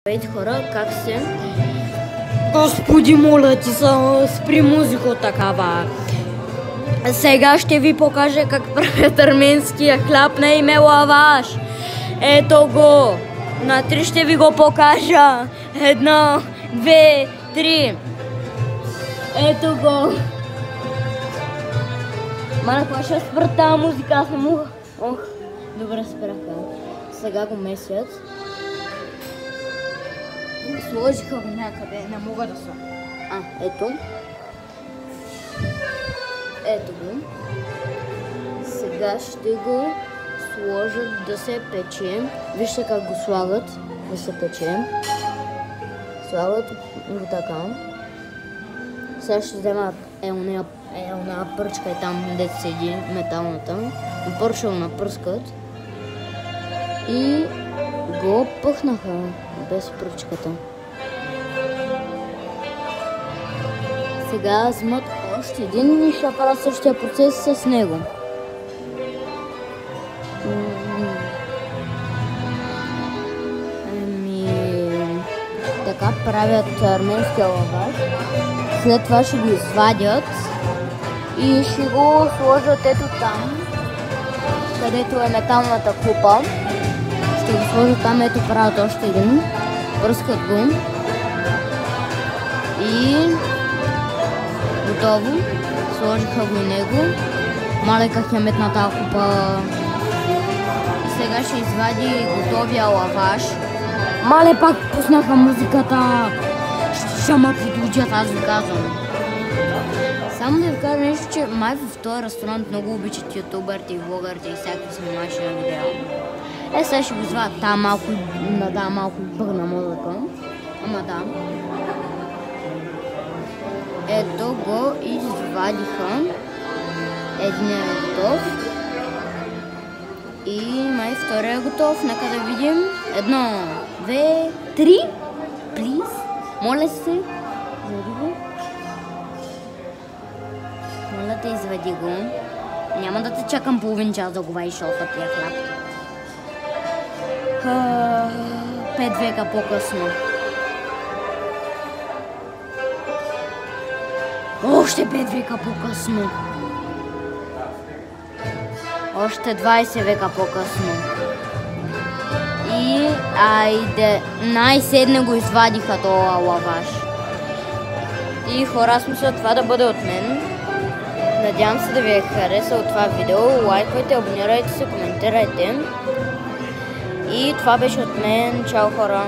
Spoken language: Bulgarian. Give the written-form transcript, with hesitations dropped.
Здравейте хора, как сте? Господи, моля ти се, спри музико такава. Сега ще ви покажа как правят арменския хляб на име лаваш. Ето го. На 3 ще ви го покажа. 1, 2, 3. Ето го. Малко ще спра тази музика, аз не мога. Ох, добре спраха. Сега го месят. Сложиха го някъде, не мога да са. Ето. Ето го. Сега ще го сложат да се пече. Вижте как го слагат да се пече. Слагат го така. Сега ще взема една пръчка и там дето седи металната. Напърши го напръскат. И го пъхнаха без пръчката. Сега вземат още един и ще правят същия процес с него. Така правят арменския лаваш. След това ще го извадят и ще го сложат ето там, където е металната купа. Ще го сложат там, ето правят още един. Пръскат го. И готово. Сложиха го и него. Малека хемет на тази купа. И сега ще извади готовия лаваш. Мале пак пуснаха музиката. Ще ма подучат, аз ви казвам. Само да ви кажа нещо, че май в този ресторант много обичат ютубърите и влогърите и всякакви снимачи на видео. Сега ще го извадят там малко бърна музика. Ама да. Ето го извадиха. Един е готов. И май втория е готов. Нека да видим. 1, 2, 3. Плиз. Моля се. Извади го. Моля те, извади го. Няма да те чакам половин час да го вадиш от тия хляб. 5 века по-късно. Още 5 века по-късно. Още 20 века по-късно. И айде, най-седне го извадиха това лаваш. И хора, аз мисля това да бъде от мен. Надявам се да ви е харесало това видео. Лайквайте, абонирайте се, коментирайте. И това беше от мен. Чао хора!